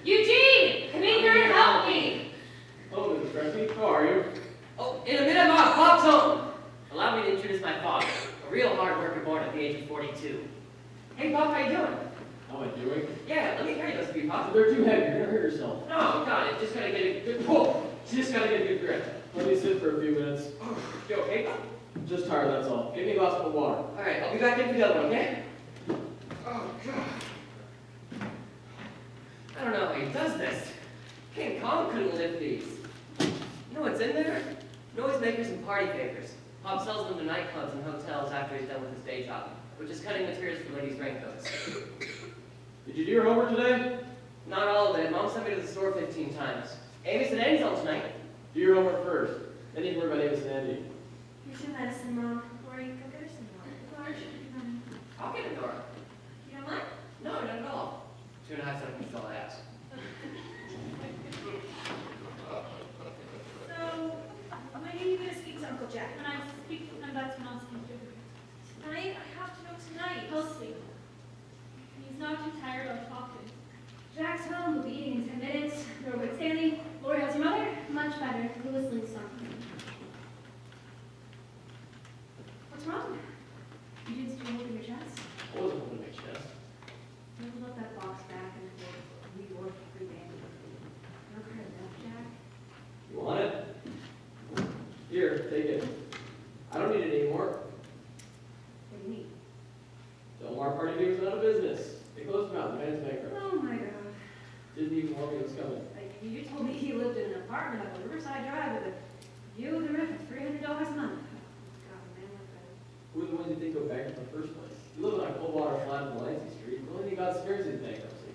Eugene! Come in here and help me! Oh, Mrs. Crespi, how are you? Oh, in a minute, Bob. Bob's home. Allow me to introduce my father, a real hard worker born at the age of 42. Hey, Bob, how you doing? How am I doing? Yeah, let me carry those for you, Bob. They're too heavy. You're gonna hurt yourself. No, God, it just gotta get a good pull. Just gotta get a good grip. Let me sit for a few minutes. Oh, you okay, Bob? Just tired, that's all. Give me a glass of water. All right, I'll be back in for the other one, okay? Oh, God. I don't know how he does this. King Kong couldn't lift these. You know what's in there? Noisemakers and party favors. Bob sells them to nightclubs and hotels after he's done with his day job, which is cutting materials for ladies' raincoats. Did you do your homework today? Not all of it. Mom sent me to the store 15 times. Amy's and Andy's on tonight. Do your homework first. Then you can worry about Amos and Andy. Here's your medicine, Mom. Or you go get her some more. I'll get it, Nora. You don't mind? No, not at all. 2.5 seconds is all I ask. So, when are you going to speak to Uncle Jack? When I speak to him, that's when I'll speak to him. Tonight? I have to know tonight. He'll sleep. He's not too tired of talking. Jack's home. We'll be eating in 10 minutes. You're with Stanley. Lori, how's your mother? Much better. He was listening some. What's wrong? You didn't still open your chest? I wasn't holding my chest. Never let that box back and forth. New York free band. Never heard enough, Jack. You want it? Here, take it. I don't need it anymore. What do you need? Delmar Party Day was out of business. They closed them out. The man's bankrupt. Oh my God. Didn't even warn me it was coming. Like, you told me he lived in an apartment up on Riverside Drive with a view of the river for $300 a month. God, man, like that. Who were the ones you think go bankrupt in the first place? You live on a cold water flat in Delancey Street. The only thing God spares is bankruptcy.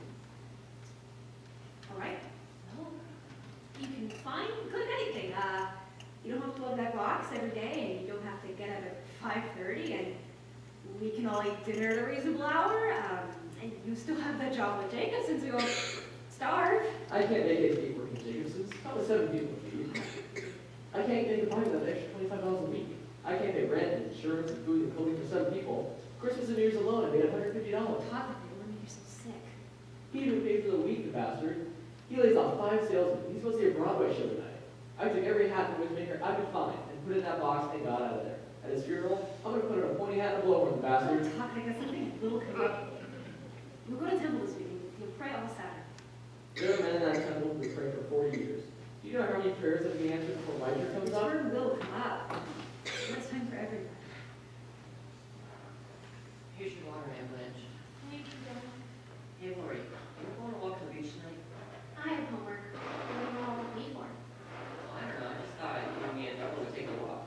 All right. Well, you can find good anything. You don't have to load that box every day, and you don't have to get up at 5:30, and we can all eat dinner at a reasonable hour. And you still have that job with Jacobson's, so you won't starve. I can't make it keep working Jacobson's. Probably 7 people to feed. I can't get the money that extra $25 a week. I can't pay rent and insurance and food and clothing for 7 people. Christmas and New Year's alone, I made $150. Talk about it when you're so sick. He even paid for the week, the bastard. He lays off 5 salesmen. He's supposed to see a Broadway show tonight. I took every hat and wishmaker I could find and put it in that box and got out of there. At his funeral, I'm going to put on a pointy hat and a blower, the bastard. Don't talk. I got something a little committed. We'll go to temple this weekend. You'll pray all Saturday. There are men in that temple who prayed for 40 years. Do you know how many prayers have been answered before Elijah comes His up? word will come up. That's time for everybody. Here's your water, Aunt Blanche. Thank you, Dad. Hey, Lori, you want to walk to the beach tonight? I have homework. What do you all want me for? Well, I don't know. I just thought you and me and Double would take a walk.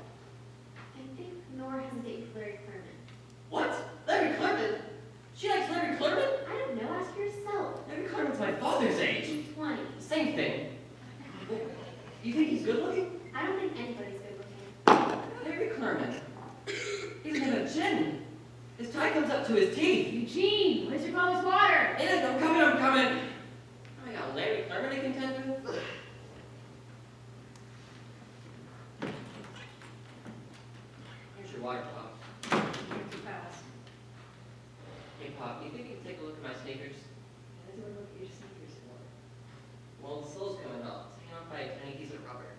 I think Nora has a date with Larry Clerman. What? Larry Clerman? She likes Larry Clerman? I don't know. Ask yourself. Larry Clerman's my father's age. He's 20. Same thing. You think he's good looking? I don't think anybody's good looking. Larry Clerman. He's made of gin. His tie comes up to his teeth. Eugene, where's your father's water? Hey, I'm coming, I'm coming. I got Larry Clerman to contend with. Here's your water, Pop. You're too fast. Hey, Pop, you think you can take a look at my sneakers? Let's go look at your sneakers. Well, the sole's coming off. It's hanging off by a tiny piece of rubber.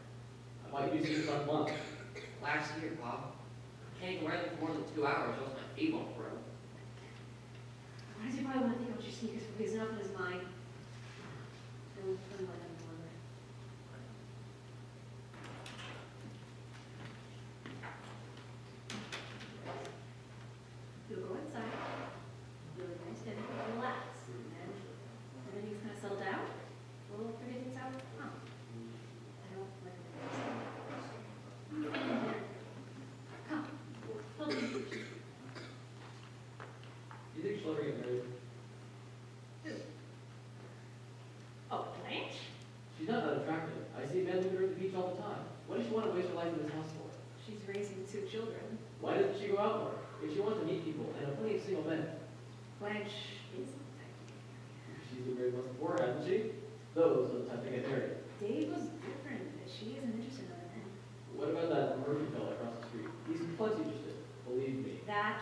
I might use these on month. Last year, Pop. Can't even wear them for more than 2 hours, or else my feet won't grow. Why does he probably want to think about your sneakers for he's enough in his mind? Don't let him wonder. You'll go inside. You'll have a nice dinner. Relax. And everything's gonna settle down. We'll figure things out. Huh. I don't like it. Come. Help me. You think she'll ever get married? Oh, Blanche? She's not that attractive. I see men with her at the beach all the time. What does she want to waste her life in this house for? She's raising 2 children. Why doesn't she go out more? If she wants to meet people, and know plenty of single men. Blanche is She's been married once before, hasn't she? Those are the type to get married. Dave was different. She isn't interested in other men. What about that Murphy fellow across the street? He's plenty interested, believe me. That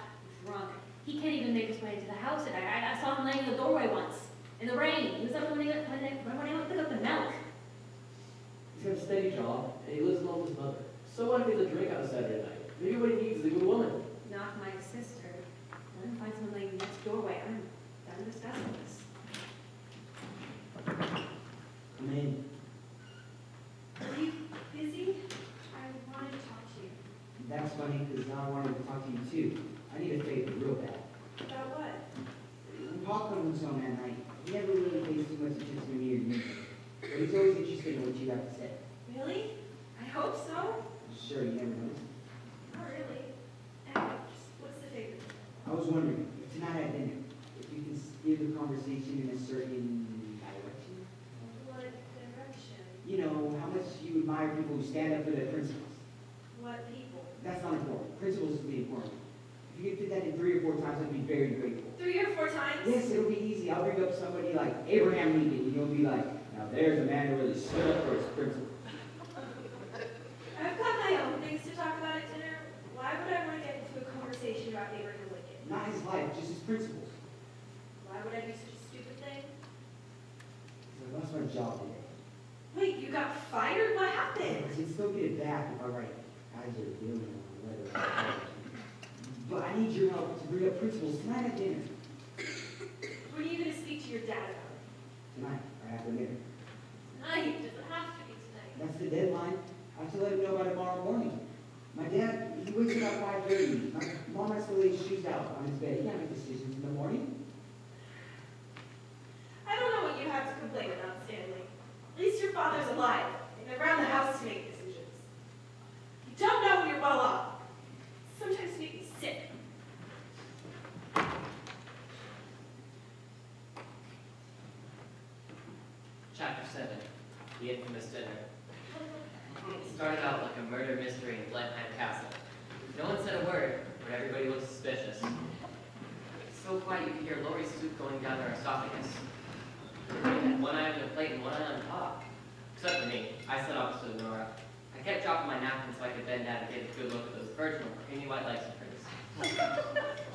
drunk. He can't even make his way into the house. And I saw him laying in the doorway once. In the rain. He was up when mother. So what if he has a drink on a Saturday night? Maybe what he needs is a good woman. Not my sister. Let him find someone like next doorway. I'm done discussing this. Come in. Are you busy? I wanted to talk to you. That's funny because now I wanted to talk to you too. I need a favor real bad. About what? When Paul comes home at night, he never really pays too much attention to me or you. But he's always interested in what you have to say. Really? I hope so. Sure, you never know. Not really. Anyway, what's the favor? I was wondering, if tonight at dinner, if you can steer the conversation in a certain direction. What direction? You know, how much you admire people who stand up for their principles. What people? That's not important. Principles is the important. If you can fit that in 3 or 4 times, I'd be very grateful. 3 or 4 times? Yes, it'll be easy. I'll bring up somebody like Abraham Lincoln, and you'll be like, now there's a man who really stood up for his principles. I've got my own things to talk about at dinner. Why would I want to get into a conversation about Abraham Lincoln? Not his life, just his principles. Why would I do such a stupid thing? So I lost my job today. Wait, you got fired? What happened? I can still get it back if I write as you're dealing on a letter. But I need your help to bring up principles tonight at dinner. When are you going to speak to your dad about it? Tonight, right after dinner. Tonight? Does it have to be tonight? That's the deadline. I have to let him know by tomorrow morning. My dad, he wakes up at 5:30. My mom has to lay his shoes out on his bed. He can't make decisions in the morning. I don't know what you have to complain about, Stanley. At least your father's alive and around the house to make decisions. You don't know when you're well off. Sometimes you make me sick. Chapter 7, The Infamous Dinner. It started out like a murder mystery in Blenheim Castle. No one said a word, but everybody looked suspicious. So quiet you could hear Laurie's soup going down her esophagus. Everybody had one eye on their plate and one eye on top. Except for me. I sat opposite of Nora. I kept dropping my napkin so I could bend down and get a good look at those virginal, creamy white legs of hers.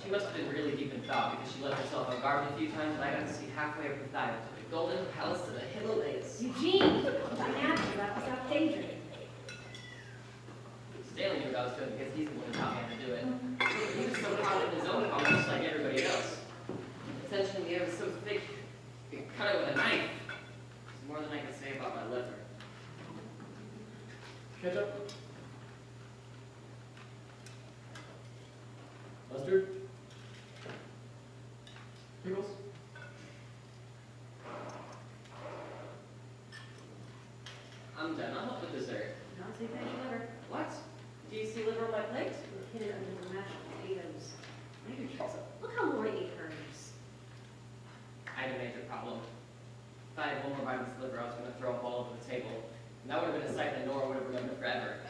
She must have been really deep in thought because she left herself unguarded a few times, and I got to see halfway up her thigh to the golden palace of the Himalayas. Eugene, my napkin, that was not dangerous. Stanley knew what I was doing because he's the one who taught me how to do it. He was so proud of his own power, just like everybody else. Attention in the air was so thick, you could cut it with a knife. It's more than I could say about my liver. Ketchup? Mustard? Pickles? I'm done. I'll help with dessert. Not say thank you, liver. What? Do you see liver on my plate? Hid it under the mashed potatoes. Maybe try some. Look how Lori ate hers. I had a major problem. If I had one more bite of this liver, I was going to throw up all over the table. And that would have been a sight that Nora would have remembered forever.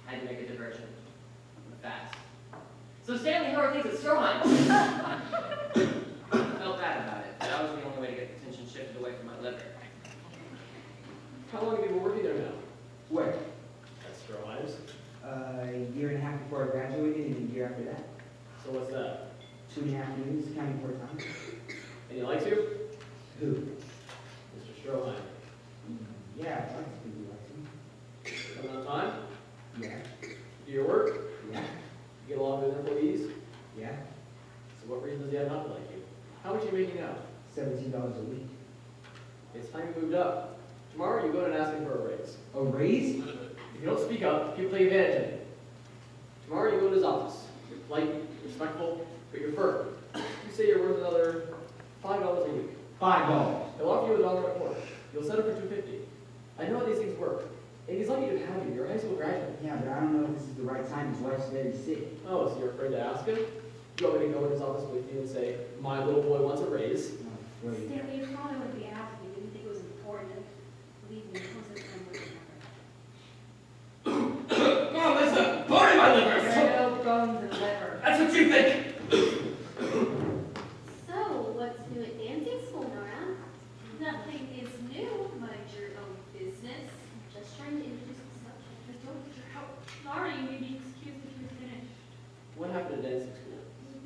I had to make a diversion. Fast. So Stanley, how are things at Stroheim? I felt bad about it, but that was the only way to get the attention shifted away from my liver. How long have you been working there now? Where? At Stroheim's. A year and a half before I graduated and a year after that. So what's that? 2.5 years, counting part-time. And he likes you? Who? Mr. Stroheim. Yeah, I'd like to think he likes me. Coming on time? Yeah. Do your work? Yeah. You get along with employees? Yeah. So what reason does he have not to like you? How much are you making now? $17 a week. It's time you moved up. Tomorrow you go in and ask him for a raise. A raise? If you don't speak up, people take advantage of you. Tomorrow you go to his office. You're polite, respectful, but you're firm. You say you're worth another $5 a week. $5. He'll offer you $1.25. You'll set it for $2.50. I know how these things work. And he's lucky to have you. You're a high school graduate. Yeah, but I don't know if this is the right time. His wife's very sick. Oh, so you're afraid to ask him? You want me to go in his office with you and say, my little boy wants a raise? I'm afraid. Stanley, you probably wouldn't be asking. You didn't think it was important. Believe me, most of the time we're Mom, there's a bone in my liver! There are no bones in the liver. That's what you think! So, what's new at dancing school, Nora? Nothing is new. Mind your own business. Just trying to introduce the subject. I don't need your help. Nora, you may be excused if you're finished. What happened at dancing school?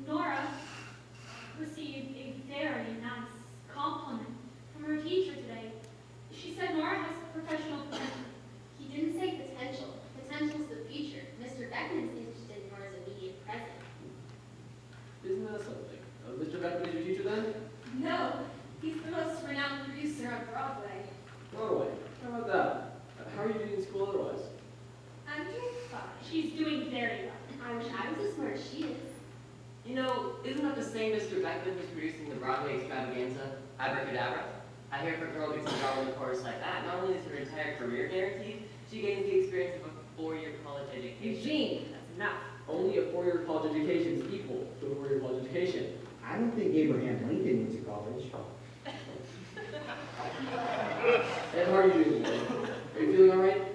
Nora received a very nice compliment isn't that the same Mr. Beckman who's producing the Broadway extravaganza, Abracadabra? I hear if a girl gets a job in the chorus like that, not only is her entire career guaranteed, she gains the experience of a 4-year college education. Eugene, that's enough. Only a 4-year college education is equal to a 4-year college education. I don't think Abraham Lincoln went to college. And how are you doing today? Are you feeling all right?